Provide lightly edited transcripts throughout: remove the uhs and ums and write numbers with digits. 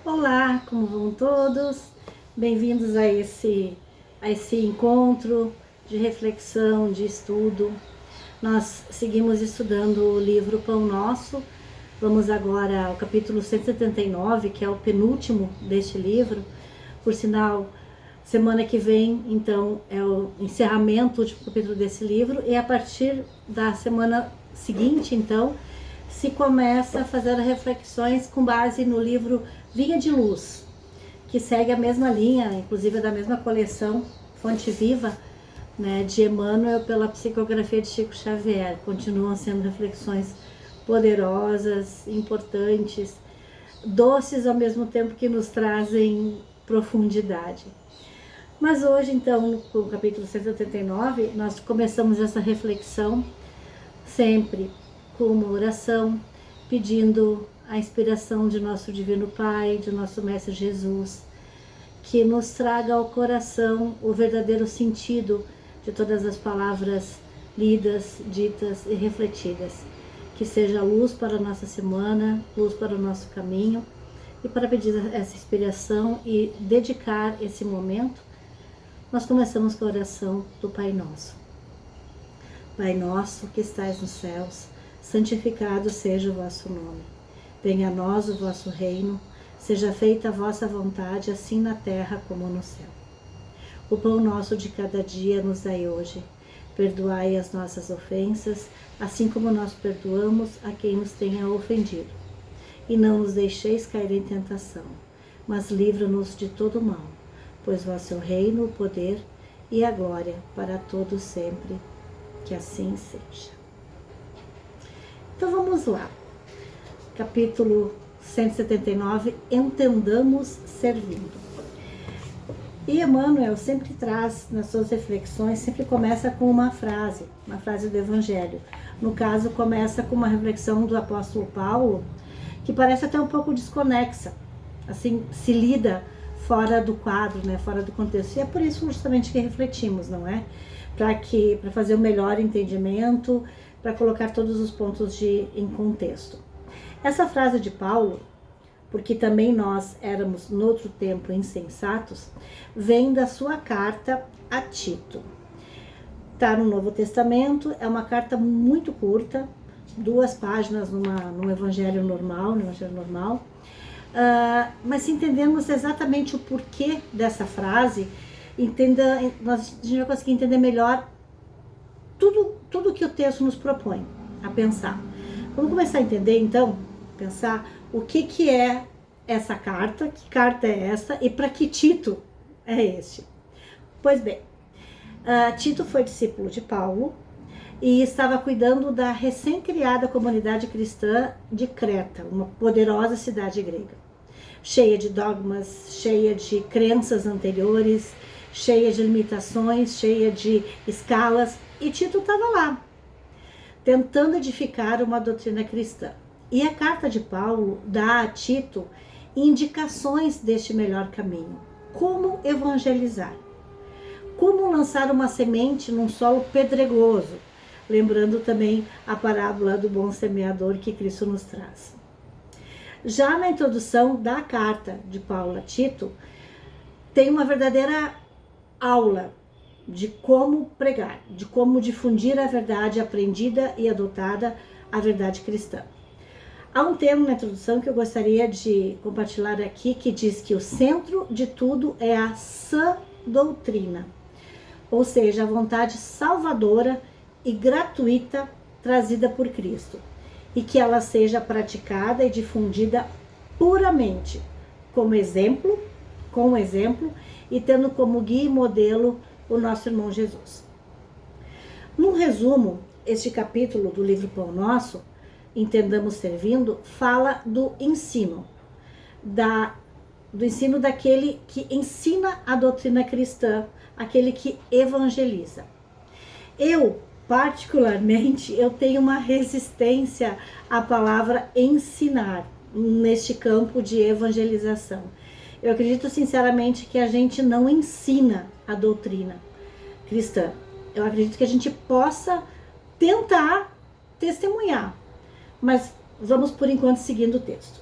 Olá, como vão todos? Bem-vindos a esse encontro de reflexão, de estudo. Nós seguimos estudando o livro Pão Nosso. Vamos agora ao capítulo 179, que é o penúltimo deste livro. Por sinal, semana que vem, então, é o encerramento do último capítulo desse livro, e a partir da semana seguinte, então, se começa a fazer reflexões com base no livro Vinha de Luz, que segue a mesma linha, inclusive da mesma coleção Fonte Viva, né, de Emmanuel, pela psicografia de Chico Xavier. Continuam sendo reflexões poderosas, importantes, doces ao mesmo tempo que nos trazem profundidade. Mas hoje, então, no capítulo 189, nós começamos essa reflexão sempre com uma oração, pedindo a inspiração de nosso Divino Pai, de nosso Mestre Jesus, que nos traga ao coração o verdadeiro sentido de todas as palavras lidas, ditas e refletidas. Que seja luz para a nossa semana, luz para o nosso caminho, e para pedir essa inspiração e dedicar esse momento, nós começamos com a oração do Pai Nosso. Pai nosso que estais nos céus, santificado seja o vosso nome. Venha a nós o vosso reino, seja feita a vossa vontade, assim na terra como no céu. O pão nosso de cada dia nos dai hoje. Perdoai as nossas ofensas, assim como nós perdoamos a quem nos tenha ofendido. E não nos deixeis cair em tentação, mas livra-nos de todo o mal, pois vosso é o reino, o poder e a glória para todos sempre. Que assim seja. Então vamos lá. Capítulo 179, Entendamos Servindo. E Emmanuel sempre traz nas suas reflexões, sempre começa com uma frase do Evangelho. No caso, começa com uma reflexão do apóstolo Paulo, que parece até um pouco desconexa, assim, se lida fora do quadro, né, fora do contexto. E é por isso justamente que refletimos, não é? Para fazer o melhor entendimento, para colocar todos os pontos em contexto. Essa frase de Paulo, porque também nós éramos noutro tempo insensatos, vem da sua carta a Tito. Está no Novo Testamento, é uma carta muito curta, 2 páginas no Evangelho normal, mas se entendemos exatamente o porquê dessa frase, a gente vai conseguir entender melhor tudo que o texto nos propõe a pensar. Vamos começar a entender, então, pensar o que é essa carta, que carta é essa e para que Tito é este. Pois bem, Tito foi discípulo de Paulo e estava cuidando da recém-criada comunidade cristã de Creta, uma poderosa cidade grega, cheia de dogmas, cheia de crenças anteriores, cheia de limitações, cheia de escalas, e Tito estava lá, tentando edificar uma doutrina cristã. E a carta de Paulo dá a Tito indicações deste melhor caminho. Como evangelizar? Como lançar uma semente num solo pedregoso? Lembrando também a parábola do bom semeador que Cristo nos traz. Já na introdução da carta de Paulo a Tito, tem uma verdadeira aula de como pregar, de como difundir a verdade aprendida e adotada, a verdade cristã. Há um termo na introdução que eu gostaria de compartilhar aqui, que diz que o centro de tudo é a sã doutrina, ou seja, a vontade salvadora e gratuita trazida por Cristo, e que ela seja praticada e difundida puramente, com o exemplo, e tendo como guia e modelo o nosso irmão Jesus. Num resumo, este capítulo do livro Pão Nosso, Entendamos Servindo, fala do ensino, do ensino daquele que ensina a doutrina cristã, aquele que evangeliza. Particularmente, eu tenho uma resistência à palavra ensinar neste campo de evangelização. Eu acredito sinceramente que a gente não ensina a doutrina cristã. Eu acredito que a gente possa tentar testemunhar, mas vamos por enquanto seguindo o texto.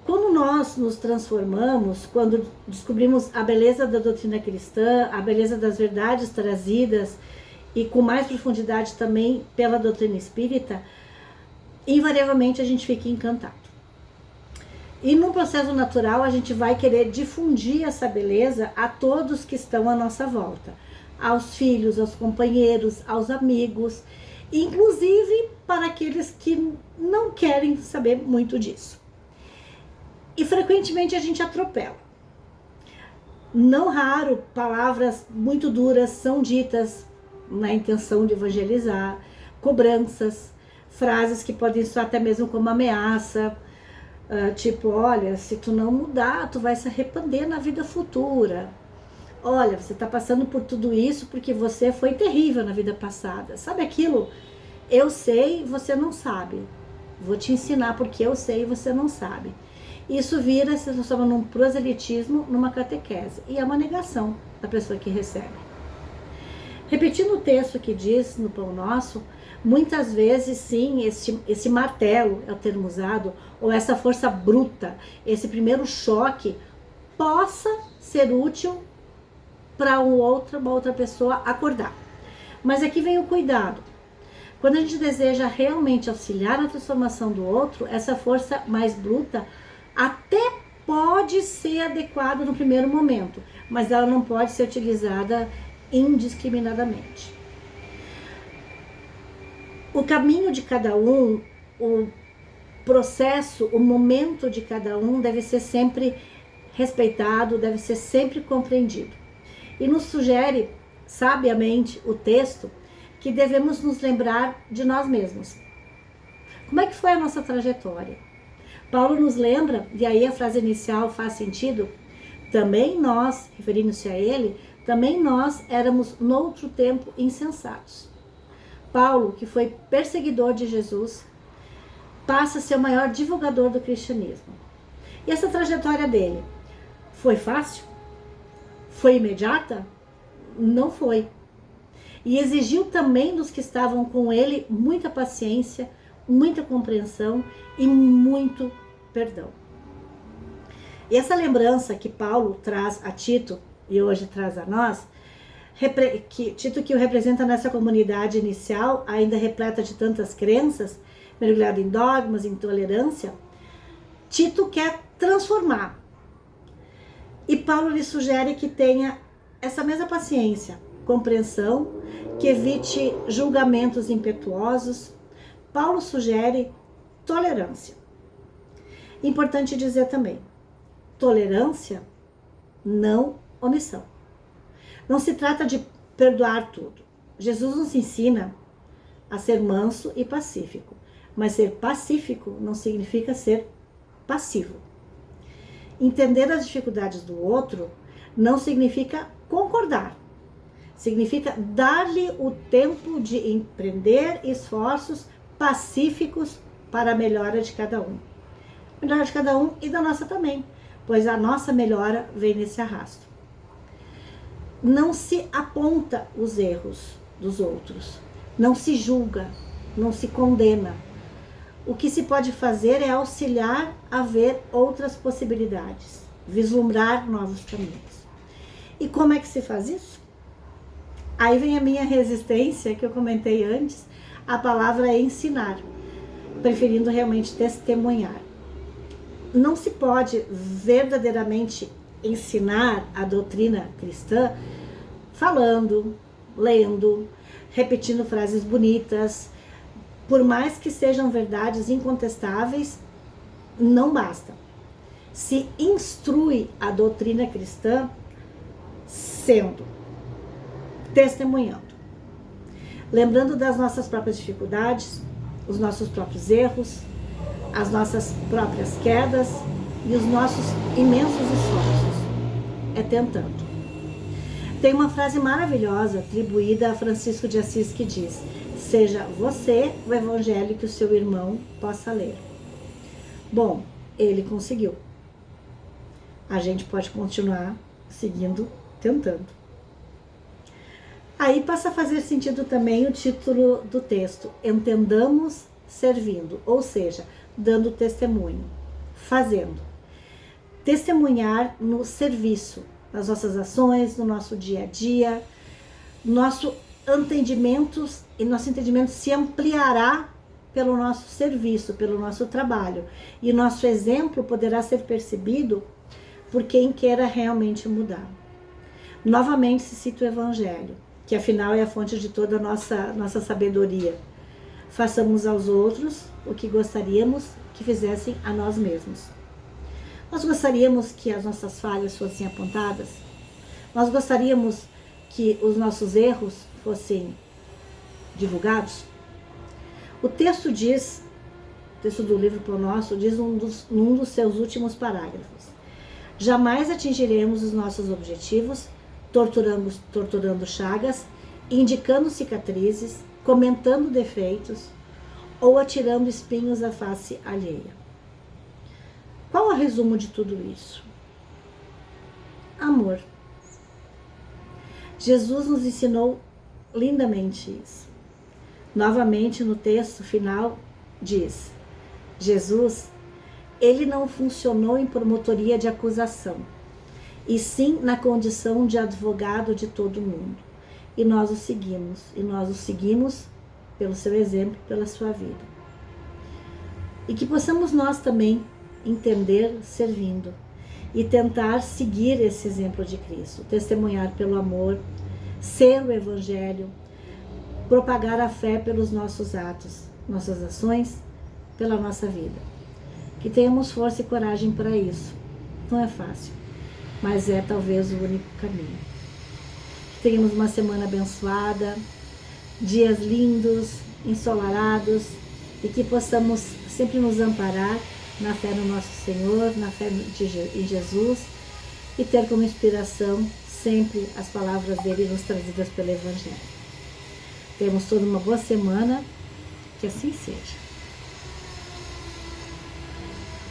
Quando nós nos transformamos quando descobrimos a beleza da doutrina cristã, a beleza das verdades trazidas e com mais profundidade também pela doutrina espírita, invariavelmente a gente fica encantado. E no processo natural a gente vai querer difundir essa beleza a todos que estão à nossa volta, aos filhos, aos companheiros, aos amigos, inclusive para aqueles que não querem saber muito disso. E frequentemente a gente atropela. Não raro, palavras muito duras são ditas na intenção de evangelizar, cobranças, frases que podem soar até mesmo como ameaça, tipo, olha, se tu não mudar, tu vai se arrepender na vida futura. Olha, você está passando por tudo isso porque você foi terrível na vida passada. Sabe aquilo? Eu sei, você não sabe. Vou te ensinar porque eu sei e você não sabe. Isso se transforma num proselitismo, numa catequese. E é uma negação da pessoa que recebe. Repetindo o texto que diz no Pão Nosso, muitas vezes sim, esse martelo é o termo usado, ou essa força bruta, esse primeiro choque, possa ser útil para uma outra pessoa acordar. Mas aqui vem o cuidado. Quando a gente deseja realmente auxiliar na transformação do outro, essa força mais bruta até pode ser adequada no primeiro momento, mas ela não pode ser utilizada indiscriminadamente. O caminho de cada um, o processo, o momento de cada um deve ser sempre respeitado, deve ser sempre compreendido. E nos sugere, sabiamente, o texto, que devemos nos lembrar de nós mesmos. Como é que foi a nossa trajetória? Paulo nos lembra, e aí a frase inicial faz sentido, também nós, referindo-se a ele, também nós éramos noutro tempo insensatos. Paulo, que foi perseguidor de Jesus, passa a ser o maior divulgador do cristianismo. E essa trajetória dele foi fácil? Foi imediata? Não foi. E exigiu também dos que estavam com ele muita paciência, muita compreensão e muito perdão. E essa lembrança que Paulo traz a Tito e hoje traz a nós, Tito que o representa nessa comunidade inicial, ainda repleta de tantas crenças, mergulhado em dogmas, intolerância, Tito quer transformar. E Paulo lhe sugere que tenha essa mesma paciência, compreensão, que evite julgamentos impetuosos. Paulo sugere tolerância. Importante dizer também, tolerância, não omissão. Não se trata de perdoar tudo. Jesus nos ensina a ser manso e pacífico, mas ser pacífico não significa ser passivo. Entender as dificuldades do outro não significa concordar. Significa dar-lhe o tempo de empreender esforços pacíficos para a melhora de cada um. Melhora de cada um e da nossa também, pois a nossa melhora vem nesse arrasto. Não se aponta os erros dos outros, não se julga, não se condena. O que se pode fazer é auxiliar a ver outras possibilidades, vislumbrar novos caminhos. E como é que se faz isso? Aí vem a minha resistência, que eu comentei antes, a palavra é ensinar, preferindo realmente testemunhar. Não se pode verdadeiramente ensinar a doutrina cristã falando, lendo, repetindo frases bonitas. Por mais que sejam verdades incontestáveis, não basta. Se instrui a doutrina cristã sendo, testemunhando, lembrando das nossas próprias dificuldades, os nossos próprios erros, as nossas próprias quedas e os nossos imensos esforços. É tentando. Tem uma frase maravilhosa atribuída a Francisco de Assis que diz: seja você o evangelho que o seu irmão possa ler. Bom, ele conseguiu. A gente pode continuar seguindo, tentando. Aí passa a fazer sentido também o título do texto, entendamos servindo, ou seja, dando testemunho, fazendo. testemunhar no serviço, nas nossas ações, no nosso dia a dia. Nosso entendimento se ampliará pelo nosso serviço, pelo nosso trabalho. E nosso exemplo poderá ser percebido por quem queira realmente mudar. Novamente se cita o Evangelho, que afinal é a fonte de toda a nossa sabedoria. Façamos aos outros o que gostaríamos que fizessem a nós mesmos. Nós gostaríamos que as nossas falhas fossem apontadas? Nós gostaríamos que os nossos erros fossem divulgados? O texto do livro Pão Nosso, diz num dos seus últimos parágrafos: jamais atingiremos os nossos objetivos torturando chagas, indicando cicatrizes, comentando defeitos ou atirando espinhos à face alheia. Qual é o resumo de tudo isso? Amor. Jesus nos ensinou lindamente isso. Novamente no texto final diz: Jesus, ele não funcionou em promotoria de acusação, e sim na condição de advogado de todo mundo. E nós o seguimos pelo seu exemplo, pela sua vida. E que possamos nós também entender servindo e tentar seguir esse exemplo de Cristo, testemunhar pelo amor, ser o Evangelho, propagar a fé pelos nossos atos, nossas ações, pela nossa vida. Que tenhamos força e coragem para isso. Não é fácil, mas é talvez o único caminho. Que tenhamos uma semana abençoada, dias lindos, ensolarados, e que possamos sempre nos amparar na fé no nosso Senhor, na fé em Jesus, e ter como inspiração sempre as palavras dele nos trazidas pelo Evangelho. Temos toda uma boa semana, que assim seja.